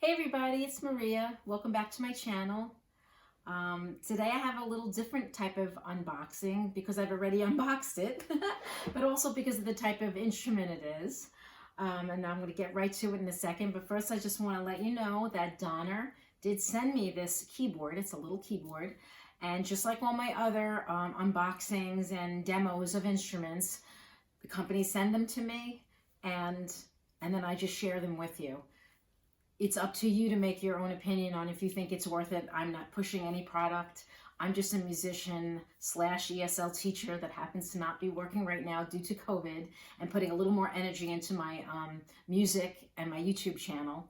Hey everybody, it's Maria. Welcome back to my channel. Today I have a little different type of unboxing because I've already unboxed it, but also because of the type of instrument it is. And I'm going to get right to it in a second, but first I just want to let you know that Donner did send me this keyboard. It's a little keyboard, and just like all my other unboxings and demos of instruments, the companies send them to me and then I just share them with you. It's up to you to make your own opinion on if you think it's worth it. I'm not pushing any product. I'm just a musician slash ESL teacher that happens to not be working right now due to COVID, and putting a little more energy into my music and my YouTube channel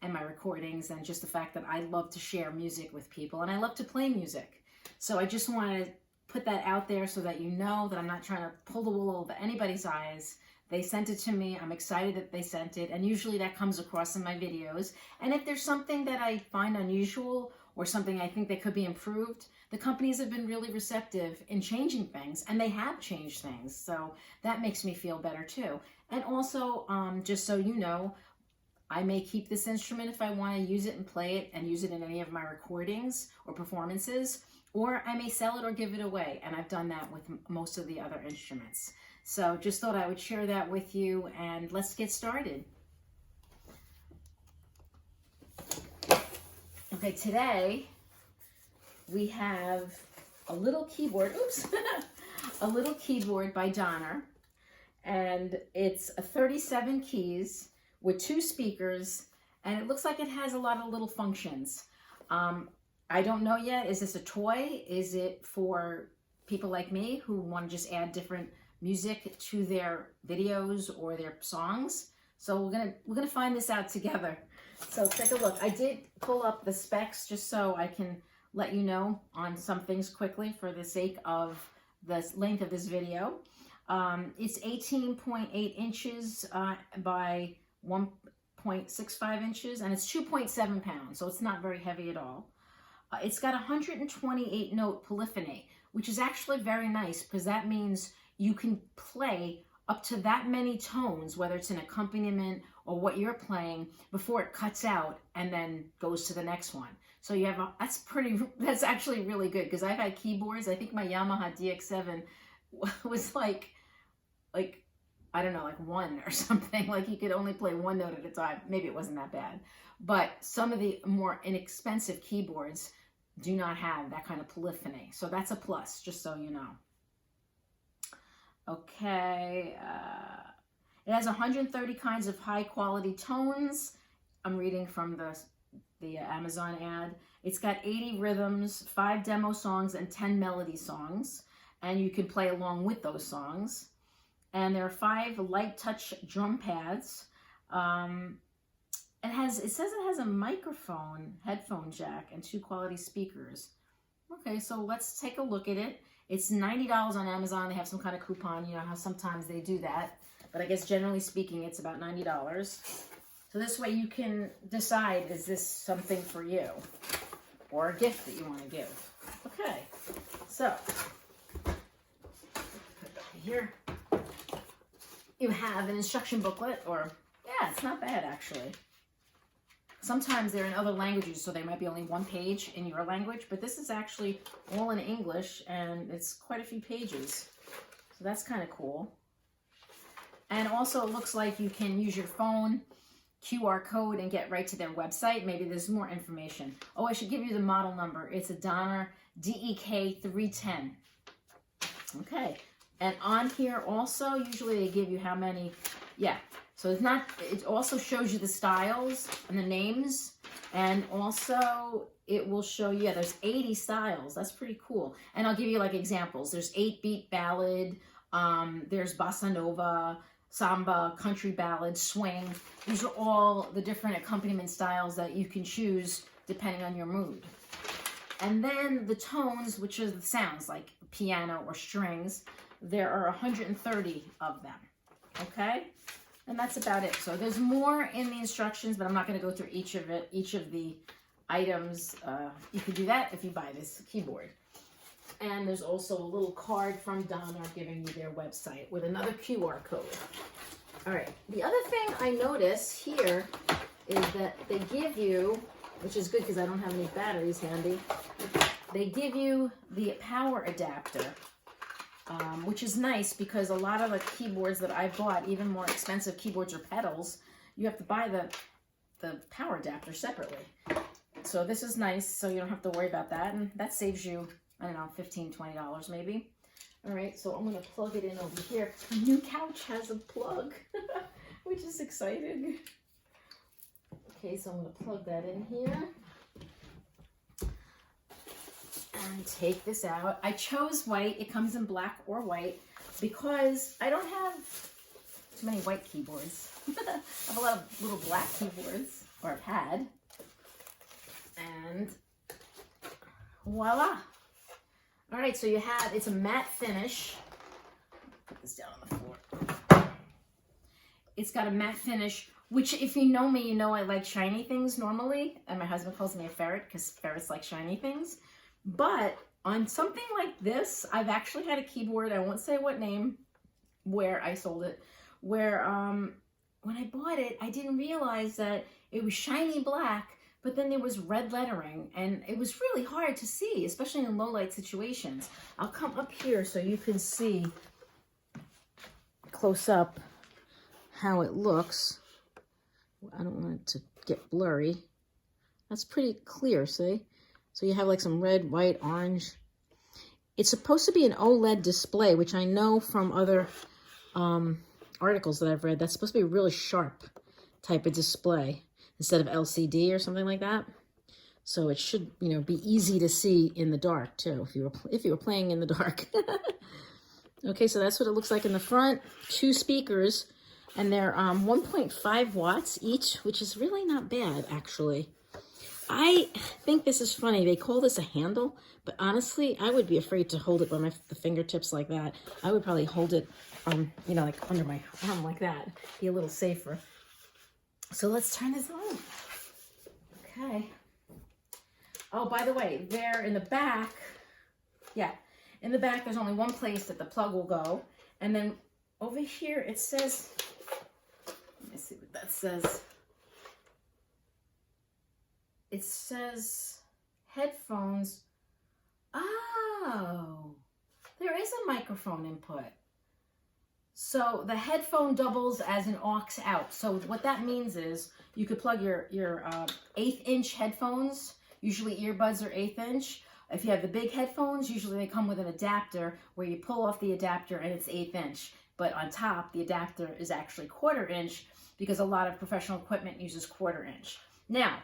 and my recordings, and just the fact that I love to share music with people and I love to play music. So I just want to put that out there so that you know that I'm not trying to pull the wool over anybody's eyes. They sent it to me. I'm excited that they sent it, and usually that comes across in my videos. And if there's something that I find unusual or something I think that could be improved, the companies have been really receptive in changing things, and they have changed things. So that makes me feel better too. And also, just so you know, I may keep this instrument if I want to use it and play it and use it in any of my recordings or performances, or I may sell it or give it away. And I've done that with most of the other instruments. So just thought I would share that with you, and let's get started. Okay, today we have a little keyboard, oops, a little keyboard by Donner, and it's a 37 keys with 2 speakers, and it looks like it has a lot of little functions. I don't know yet, is this a toy? Is it for people like me who want to just add different music to their videos or their songs? So we're gonna find this out together. So take a look. I did pull up the specs just so I can let you know on some things quickly for the sake of the length of this video. It's 18.8 inches by 1.65 inches, and it's 2.7 pounds, so it's not very heavy at all. It's got 128 note polyphony, which is actually very nice because that means you can play up to that many tones, whether it's an accompaniment or what you're playing, before it cuts out and then goes to the next one. So you have that's actually really good, because I've had keyboards. I think my Yamaha DX7 was like I don't know, like 1 or something. Like you could only play 1 note at a time. Maybe it wasn't that bad. But some of the more inexpensive keyboards do not have that kind of polyphony. So that's a plus, just so you know. Okay, it has 130 kinds of high quality tones. I'm reading from the Amazon ad. It's got 80 rhythms, 5 demo songs, and 10 melody songs. And you can play along with those songs. And there are 5 light touch drum pads. It says it has a microphone, headphone jack, and 2 quality speakers. Okay, so let's take a look at it. It's $90 on Amazon. They have some kind of coupon. You know how sometimes they do that. But I guess generally speaking, it's about $90. So this way you can decide, is this something for you? Or a gift that you want to give. Okay, so put it over here. You have an instruction booklet, or, yeah, it's not bad actually. Sometimes they're in other languages, so they might be only 1 page in your language, but this is actually all in English, and it's quite a few pages. So that's kind of cool. And also it looks like you can use your phone, QR code, and get right to their website. Maybe there's more information. Oh, I should give you the model number. It's a Donner DEK-310. Okay. And on here also, usually they give you how many, yeah. So it also shows you the styles and the names, and also it will show you, yeah, there's 80 styles. That's pretty cool. And I'll give you like examples. There's 8-beat ballad, there's bossa nova, samba, country ballad, swing. These are all the different accompaniment styles that you can choose depending on your mood. And then the tones, which are the sounds like piano or strings, there are 130 of them, okay? And that's about it. So there's more in the instructions, but I'm not going to go through each of the items. You can do that if you buy this keyboard. And there's also a little card from Donner giving you their website with another QR code. All right. The other thing I notice here is that they give you, which is good because I don't have any batteries handy, they give you the power adapter, which is nice because a lot of the keyboards that I bought, even more expensive keyboards or pedals, you have to buy the power adapter separately. So this is nice, so you don't have to worry about that, and that saves you, I don't know, $15, $20 maybe. All right, so I'm gonna plug it in over here. My new couch has a plug, which is exciting. Okay, so I'm gonna plug that in here. And take this out. I chose white. It comes in black or white because I don't have too many white keyboards. I have a lot of little black keyboards, or I've had. And voila. All right, so you have, it's a matte finish. Put this down on the floor. It's got a matte finish, which if you know me, you know I like shiny things normally. And my husband calls me a ferret because ferrets like shiny things. But on something like this, I've actually had a keyboard, I won't say what name, where I sold it, where when I bought it, I didn't realize that it was shiny black, but then there was red lettering, and it was really hard to see, especially in low light situations. I'll come up here so you can see close up how it looks. I don't want it to get blurry. That's pretty clear, see? So you have like some red, white, orange. It's supposed to be an OLED display, which I know from other articles that I've read, that's supposed to be a really sharp type of display instead of LCD or something like that. So it should, you know, be easy to see in the dark too, if you were playing in the dark. Okay, so that's what it looks like in the front. 2 speakers, and they're 1.5 watts each, which is really not bad actually. I think this is funny. They call this a handle, but honestly, I would be afraid to hold it by the fingertips like that. I would probably hold it, you know, like under my arm like that. Be a little safer. So let's turn this on. Okay. Oh, by the way, there in the back, yeah, in the back, there's only one place that the plug will go. And then over here, it says, let me see what that says. It says headphones. Oh, there is a microphone input. So the headphone doubles as an aux out. So what that means is you could plug your 1/8-inch headphones. Usually earbuds are 1/8 inch. If you have the big headphones, usually they come with an adapter where you pull off the adapter and it's 1/8 inch. But on top, the adapter is actually 1/4 inch because a lot of professional equipment uses 1/4 inch. Now,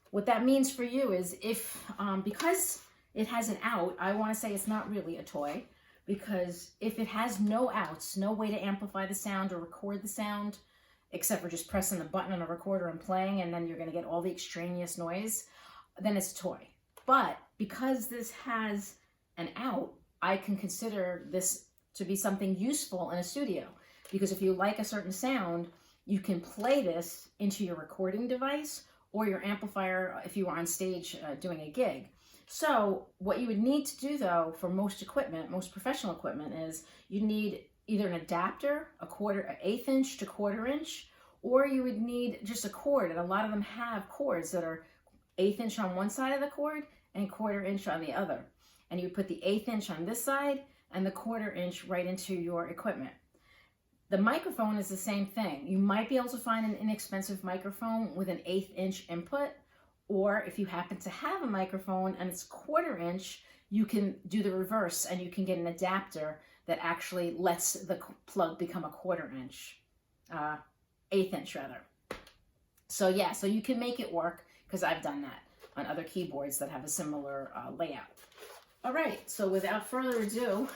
what that means for you is if, because it has an out, I want to say it's not really a toy, because if it has no outs, no way to amplify the sound or record the sound, except for just pressing the button on a recorder and playing, and then you're going to get all the extraneous noise, then it's a toy. But because this has an out, I can consider this to be something useful in a studio, because if you like a certain sound, you can play this into your recording device or your amplifier if you were on stage doing a gig. So what you would need to do though for most equipment, most professional equipment, is you need either an adapter, an 1/8 inch to 1/4 inch, or you would need just a cord, and a lot of them have cords that are 1/8 inch on one side of the cord and 1/4 inch on the other. And you put the 1/8 inch on this side and the 1/4 inch right into your equipment. The microphone is the same thing. You might be able to find an inexpensive microphone with an 1/8 inch input, or if you happen to have a microphone and it's 1/4 inch, you can do the reverse and you can get an adapter that actually lets the plug become a 1/4 inch, 1/8 inch rather. So yeah, so you can make it work, because I've done that on other keyboards that have a similar layout. All right, so without further ado,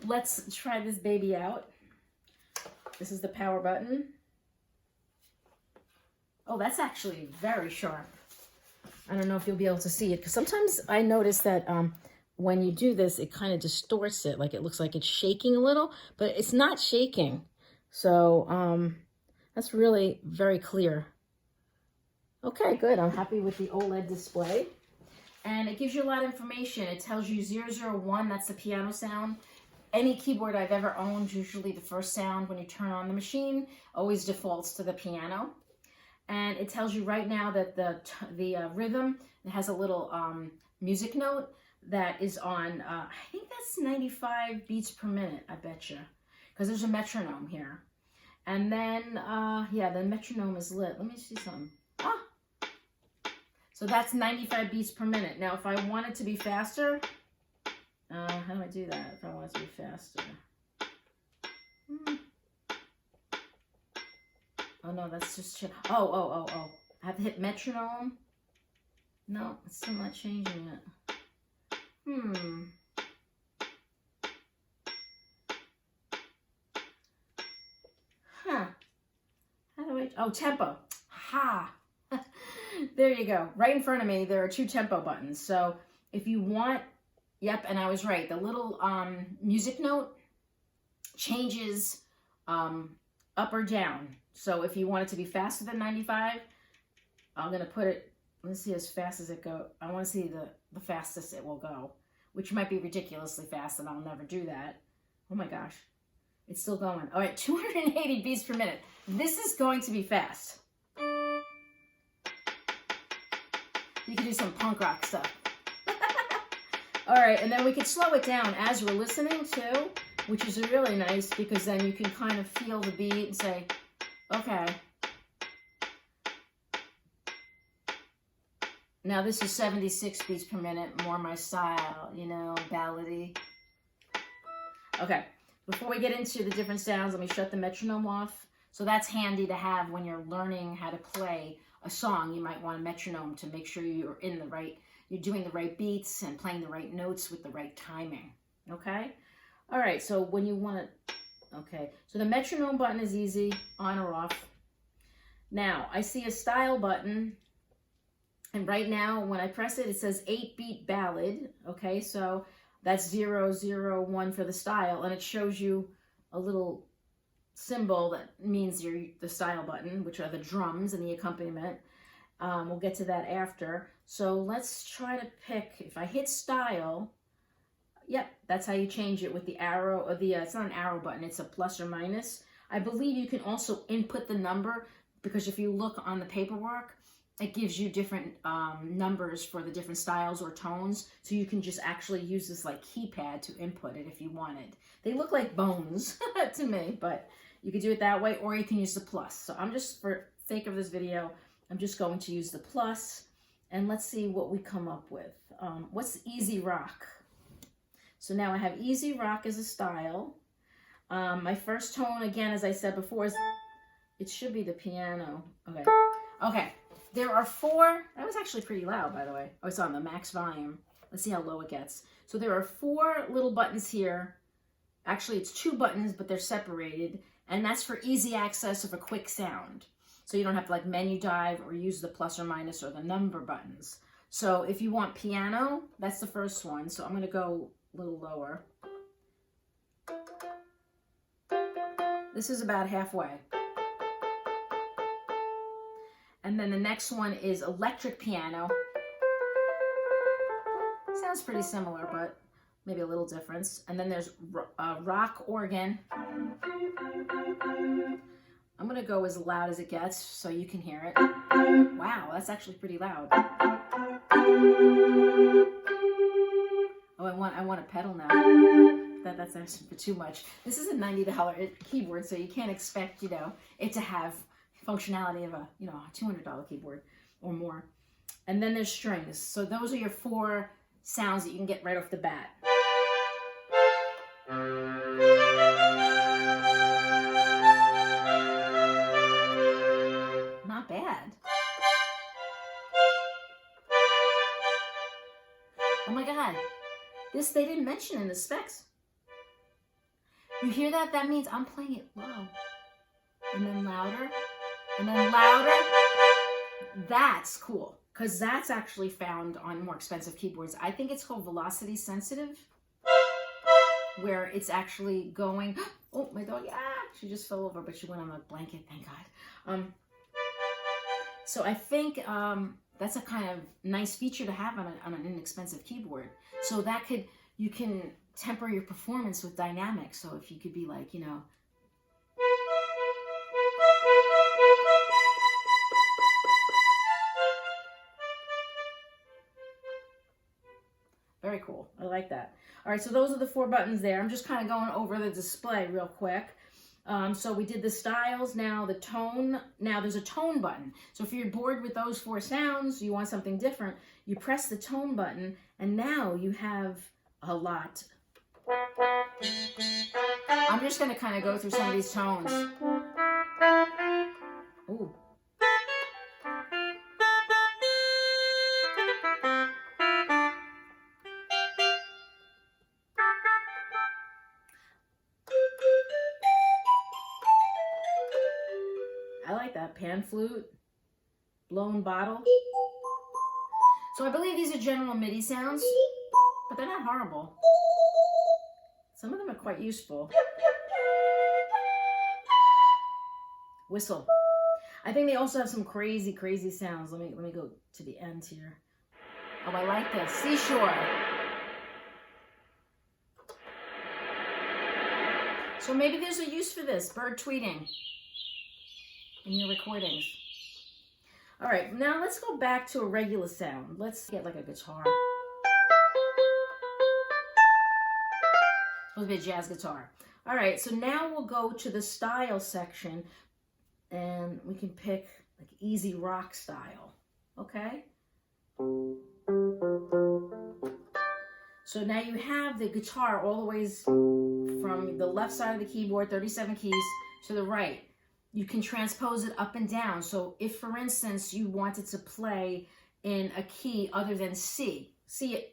let's try this baby out. This is the power button. Oh, that's actually very sharp. I don't know if you'll be able to see it, because sometimes I notice that when you do this, it kind of distorts it. Like it looks like it's shaking a little, but it's not shaking. So that's really very clear. Okay, good. I'm happy with the OLED display. And it gives you a lot of information. It tells you 001, that's the piano sound. Any keyboard I've ever owned, usually the first sound when you turn on the machine always defaults to the piano. And it tells you right now that the rhythm has a little music note that is on, I think that's 95 beats per minute, I bet you. Because there's a metronome here. And then, yeah, the metronome is lit. Let me see something. Ah! So that's 95 beats per minute. Now, if I want it to be faster, how do I do that if I want it to be faster? Oh, no, that's just... Oh. I have to hit metronome. No, it's still not changing it. Huh. How do I... Oh, tempo. Ha! There you go. Right in front of me, there are 2 tempo buttons. So if you want... Yep, and I was right. The little music note changes up or down. So if you want it to be faster than 95, I'm going to put it... Let's see as fast as it goes. I want to see the fastest it will go, which might be ridiculously fast, and I'll never do that. Oh my gosh. It's still going. All right, 280 beats per minute. This is going to be fast. You can do some punk rock stuff. All right, and then we could slow it down as we're listening too, which is really nice because then you can kind of feel the beat and say, okay. Now this is 76 beats per minute, more my style, you know, ballady. Okay, before we get into the different sounds, let me shut the metronome off. So that's handy to have when you're learning how to play a song. You might want a metronome to make sure you're doing the right beats and playing the right notes with the right timing, okay? All right, so when you want to, okay, so the metronome button is easy, on or off. Now, I see a style button. And right now, when I press it, it says 8-beat ballad. Okay, so that's 0, 0, 1 for the style. And it shows you a little symbol that means the style button, which are the drums and the accompaniment. We'll get to that after. So let's try to pick, if I hit style, yep, that's how you change it with the arrow, or it's not an arrow button, it's a plus or minus. I believe you can also input the number, because if you look on the paperwork, it gives you different numbers for the different styles or tones. So you can just actually use this like keypad to input it if you wanted. They look like bones to me, but you could do it that way, or you can use the plus. So I'm just, for sake of this video, I'm just going to use the plus, and let's see what we come up with. What's easy rock? So now I have easy rock as a style. My first tone, again, as I said before, is, it should be the piano. Okay. Okay. There are 4, that was actually pretty loud, by the way. Oh, it's on the max volume. Let's see how low it gets. So there are 4 little buttons here. Actually, it's 2 buttons, but they're separated. And that's for easy access of a quick sound. So you don't have to like menu dive or use the plus or minus or the number buttons. So if you want piano, that's the first one. So I'm going to go a little lower. This is about halfway. And then the next one is electric piano. Sounds pretty similar, but maybe a little difference. And then there's rock organ. I'm gonna go as loud as it gets so you can hear it. Wow, that's actually pretty loud. Oh, I want a pedal now. That's actually too much. This is a $90 keyboard, so you can't expect, you know, it to have functionality of a, you know, a $200 keyboard or more. And then there's strings. So those are your 4 sounds that you can get right off the bat. Not bad. Oh my God. This they didn't mention in the specs. You hear that? That means I'm playing it low. And then louder. And then louder. That's cool, because that's actually found on more expensive keyboards. I think it's called velocity sensitive, where it's actually going, oh, my dog, she just fell over, but she went on a blanket, thank God. So I think that's a kind of nice feature to have on an inexpensive keyboard. So that you can temper your performance with dynamics. So if you could be like, you know, Very cool. I like that. All right, so those are the 4 buttons there. I'm just kind of going over the display real quick. So we did the styles, now the tone. Now there's a tone button. So if you're bored with those 4 sounds, you want something different, you press the tone button, and now you have a lot. I'm just going to kind of go through some of these tones. Ooh. I like that. Pan flute, blown bottle. So I believe these are general MIDI sounds, but they're not horrible. Some of them are quite useful. Whistle. I think they also have some crazy, crazy sounds. Let me go to the end here. Oh, I like this. Seashore. So maybe there's a use for this. Bird tweeting in your recordings. All right, now let's go back to a regular sound. Let's get like a guitar. It's supposed to be a jazz guitar. All right, so now we'll go to the style section, and we can pick like easy rock style, okay? So now you have the guitar all the ways from the left side of the keyboard, 37 keys, to the right. You can transpose it up and down. So if, for instance, you wanted to play in a key other than C,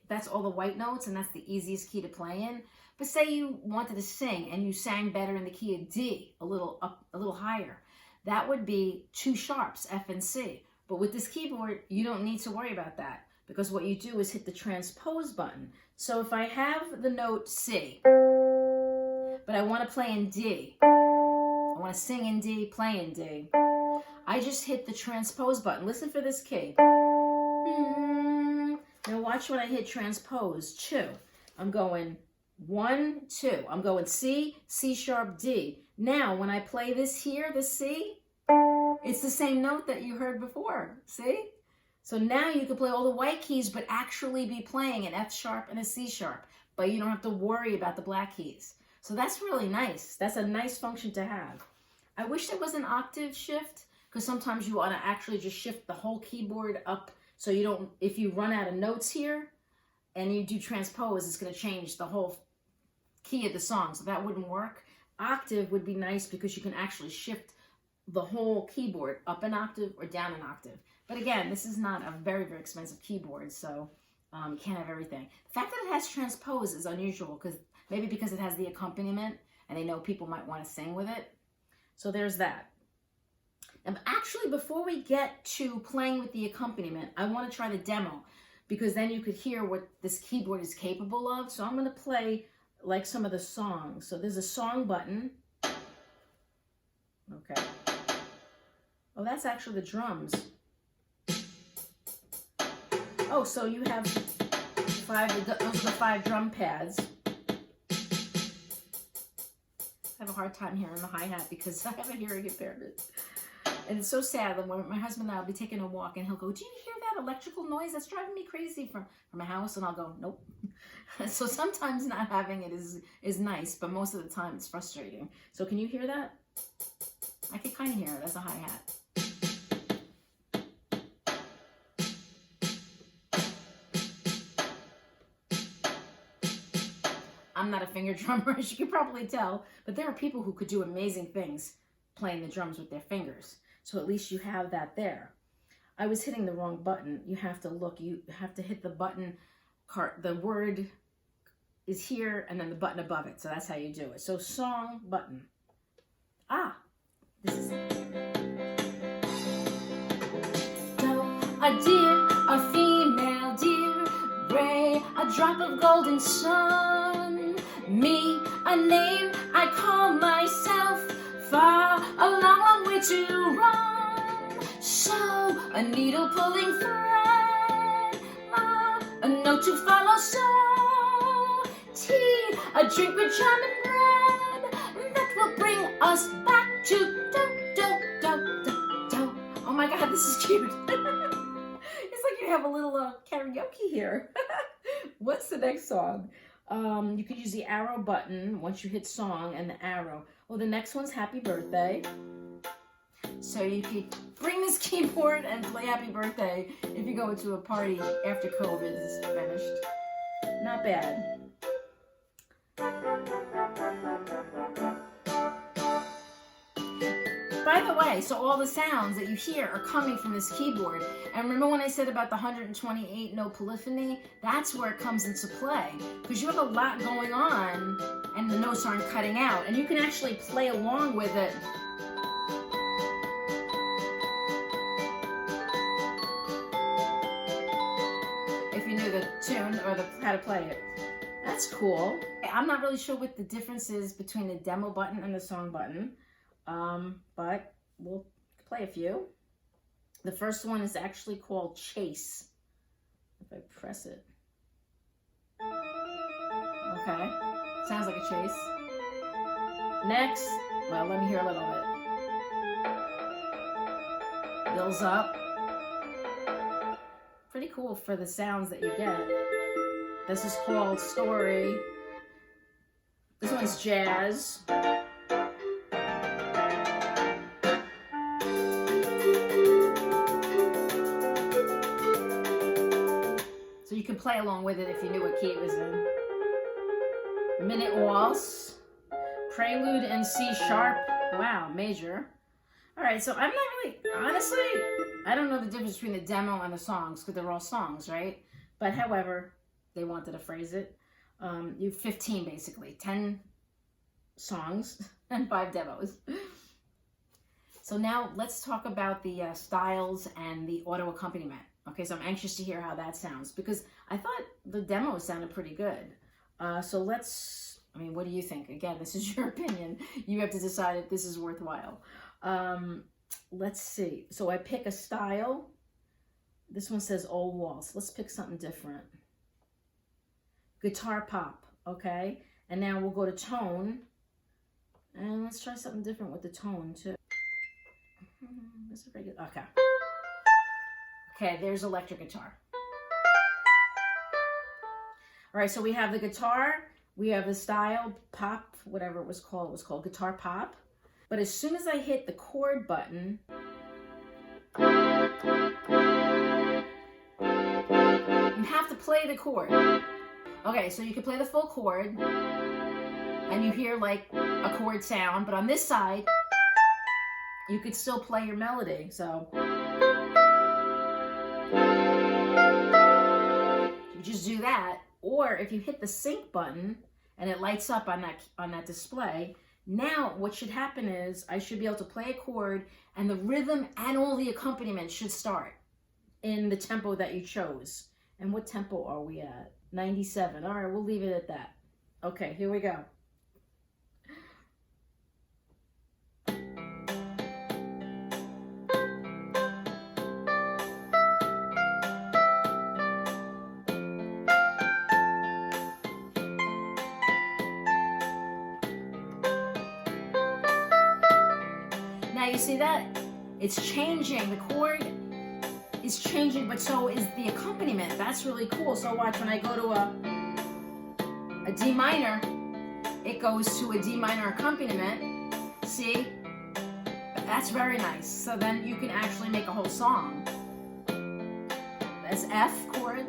that's all the white notes, and that's the easiest key to play in. But say you wanted to sing and you sang better in the key of D, a little up, a little higher. That would be 2 sharps, F and C. But with this keyboard, you don't need to worry about that, because what you do is hit the transpose button. So if I have the note C, but I want to play in D, I want to sing in D, play in D, I just hit the transpose button. Listen for this key. Now watch when I hit transpose, 2. I'm going 1, 2. I'm going C, C sharp, D. Now when I play this here, the C, it's the same note that you heard before, see? So now you can play all the white keys, but actually be playing an F sharp and a C sharp, but you don't have to worry about the black keys. So that's really nice. That's a nice function to have. I wish there was an octave shift, because sometimes you want to actually just shift the whole keyboard up, so you don't, if you run out of notes here and you do transpose, it's going to change the whole key of the song, so that wouldn't work. Octave would be nice because you can actually shift the whole keyboard up an octave or down an octave. But again, this is not a very, very expensive keyboard, so you can't have everything. The fact that it has transpose is unusual, maybe because it has the accompaniment and they know people might want to sing with it. So there's that. And actually, before we get to playing with the accompaniment, I want to try the demo, because then you could hear what this keyboard is capable of. So I'm going to play like some of the songs. So there's a song button. Okay. Oh, that's actually the drums. Oh, so you have 5, those are the 5 drum pads. I have a hard time hearing the hi-hat because I have a hearing impairment. And it's so sad that when my husband and I will be taking a walk and he'll go, "Do you hear that electrical noise? That's driving me crazy from a house." And I'll go, "Nope." So sometimes not having it is nice, but most of the time it's frustrating. So can you hear that? I can kind of hear it as a hi-hat. I'm not a finger drummer, as you can probably tell, but there are people who could do amazing things playing the drums with their fingers. So at least you have that there. I was hitting the wrong button. You have to look, you have to hit the button, the word is here and then the button above it. So that's how you do it. So song button. Ah, this is it. A deer, a female deer, gray, a drop of golden sun. Me, a name I call myself, far, a long, long way to run. So, a needle pulling thread, a note to follow, so, tea, a drink with jam and bread, that will bring us back to do, do, do, do, do. Oh my God, this is cute. It's like you have a little karaoke here. What's the next song? You could use the arrow button once you hit song and the arrow. Well, the next one's Happy Birthday. So you could bring this keyboard and play Happy Birthday if you go to a party after COVID is finished. Not bad. By the way, so all the sounds that you hear are coming from this keyboard. And remember when I said about the 128 note polyphony? That's where it comes into play. Because you have a lot going on and the notes aren't cutting out. And you can actually play along with it. If you knew the tune or how to play it. That's cool. I'm not really sure what the difference is between the demo button and the song button. But we'll play a few. The first one is actually called Chase. If I press it. Okay, sounds like a chase. Next, well, let me hear a little bit. Builds up. Pretty cool for the sounds that you get. This is called Story. This one's Jazz. So you can play along with it if you knew what key it was in. Minute Waltz. Prelude in C sharp. Wow, major. All right, so I'm not really, honestly, I don't know the difference between the demo and the songs because they're all songs, right? But however, they wanted to phrase it. You have 15 basically, 10 songs and 5 demos. So now let's talk about the styles and the auto accompaniment. Okay, so I'm anxious to hear how that sounds because I thought the demo sounded pretty good. So let's, I mean, what do you think? Again, this is your opinion. You have to decide if this is worthwhile. Let's see. So I pick a style. This one says Old Waltz. Let's pick something different. Guitar pop, okay? And now we'll go to tone. And let's try something different with the tone too. This is very good. Okay. Okay, there's electric guitar. All right, so we have the guitar, we have the style, pop, whatever it was called guitar pop. But as soon as I hit the chord button, you have to play the chord. Okay, so you can play the full chord, and you hear like a chord sound, but on this side, you could still play your melody, so. You just do that, or if you hit the sync button and it lights up on that display, now what should happen is I should be able to play a chord and the rhythm and all the accompaniment should start in the tempo that you chose. And what tempo are we at? 97. All right, we'll leave it at that. Okay, here we go. Now you see that? It's changing. The chord is changing, but so is the accompaniment. That's really cool. So watch, when I go to a D minor, it goes to a D minor accompaniment. See? That's very nice. So then you can actually make a whole song. That's F chord.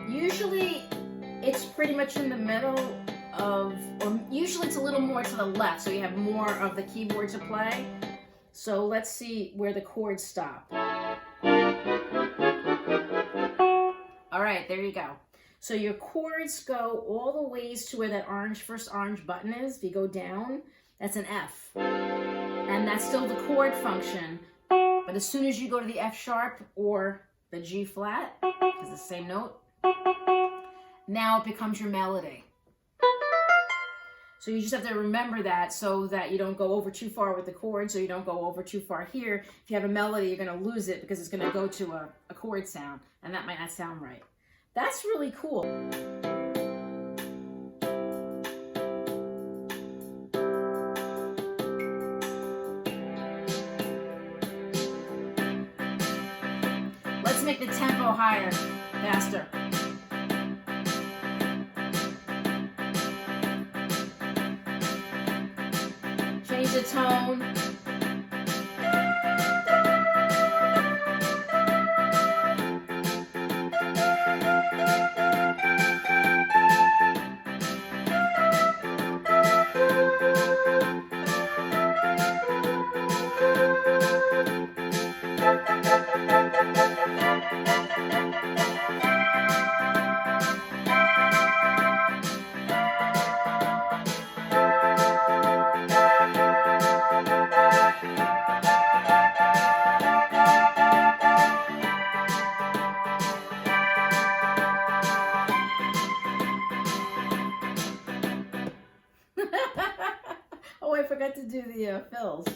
Usually it's pretty much in the middle of, or usually it's a little more to the left, so you have more of the keyboard to play. So let's see where the chords stop. All right, there you go. So your chords go all the ways to where that first orange button is. If you go down, that's an F. And that's still the chord function. But as soon as you go to the F sharp or the G flat, it's the same note, now it becomes your melody. So you just have to remember that so that you don't go over too far with the chords, or you don't go over too far here. If you have a melody, you're going to lose it because it's going to go to a chord sound, and that might not sound right. That's really cool. Let's make the tempo higher, faster. Change the tone. Oh, I forgot to do the fills.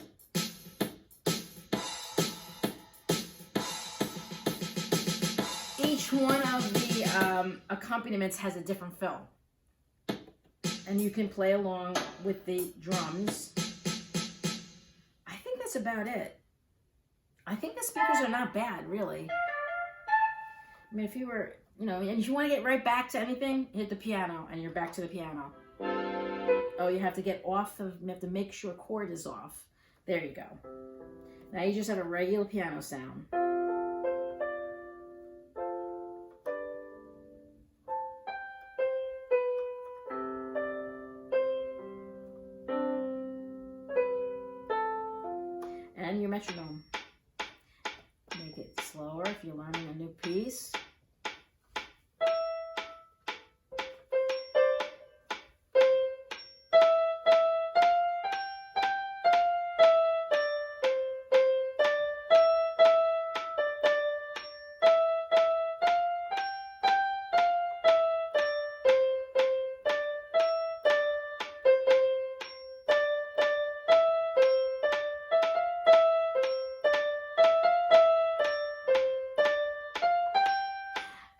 Each one of the accompaniments has a different fill. And you can play along with the drums. I think that's about it. I think the speakers are not bad, really. I mean, if you were, you know, and if you want to get right back to anything, hit the piano and you're back to the piano. Oh, you have to get off of, you have to make sure chord is off. There you go. Now you just have a regular piano sound. And your metronome. Make it slower if you're learning a new piece.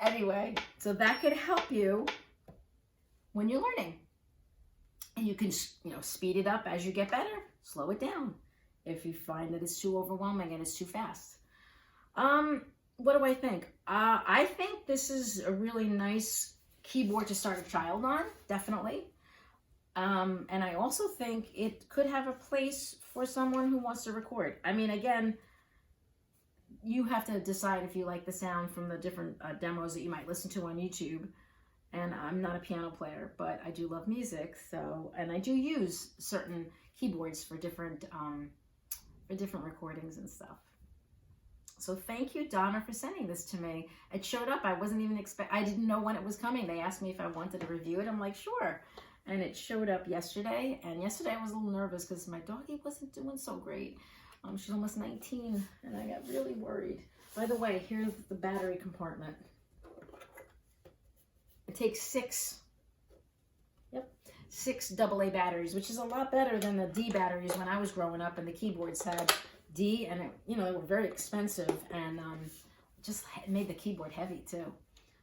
Anyway, so that could help you when you're learning. And you can, you know, speed it up as you get better, slow it down if you find that it's too overwhelming and it's too fast. What do I think? I think this is a really nice keyboard to start a child on, definitely. And I also think it could have a place for someone who wants to record. I mean, again, you have to decide if you like the sound from the different demos that you might listen to on YouTube. And I'm not a piano player, but I do love music. So, and I do use certain keyboards for different recordings and stuff. So thank you, Donna, for sending this to me. It showed up. I wasn't even I didn't know when it was coming. They asked me if I wanted to review it. I'm like, sure. And it showed up yesterday. And yesterday I was a little nervous because my doggy wasn't doing so great. She's almost 19, and I got really worried. By the way, here's the battery compartment. It takes six AA batteries, which is a lot better than the D batteries when I was growing up, and the keyboards had D, and it, you know, they were very expensive, and just made the keyboard heavy too.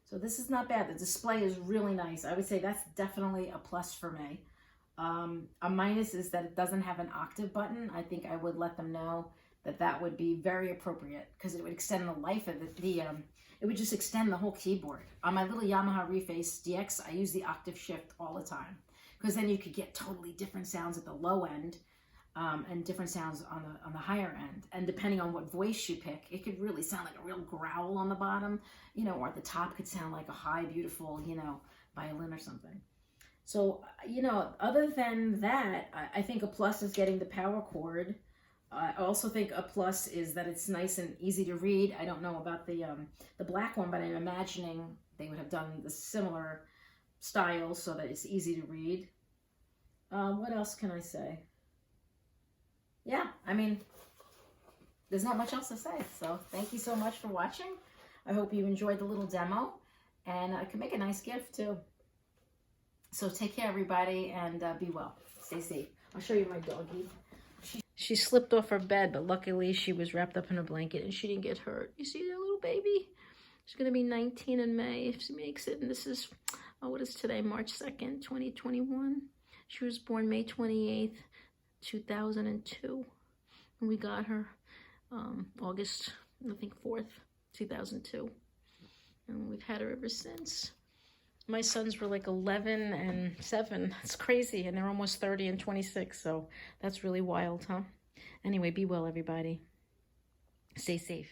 So this is not bad. The display is really nice. I would say that's definitely a plus for me. A minus is that it doesn't have an octave button. I think I would let them know that that would be very appropriate because it would extend the life of it would just extend the whole keyboard. On my little Yamaha Reface DX, I use the octave shift all the time because then you could get totally different sounds at the low end and different sounds on the higher end. And depending on what voice you pick, it could really sound like a real growl on the bottom, you know, or at the top could sound like a high, beautiful, you know, violin or something. So, you know, other than that, I think a plus is getting the power chord. I also think a plus is that it's nice and easy to read. I don't know about the black one, but I'm imagining they would have done the similar style so that it's easy to read. What else can I say? Yeah, I mean, there's not much else to say. So thank you so much for watching. I hope you enjoyed the little demo, and I can make a nice gift too. So take care, everybody, and be well. Stay safe. I'll show you my doggie. She slipped off her bed, but luckily she was wrapped up in a blanket and she didn't get hurt. You see that little baby? She's going to be 19 in May if she makes it. And this is, oh, what is today? March 2nd, 2021. She was born May 28th, 2002. And we got her August, I think, 4th, 2002. And we've had her ever since. My sons were like 11 and 7. That's crazy. And they're almost 30 and 26. So that's really wild, huh? Anyway, be well, everybody. Stay safe.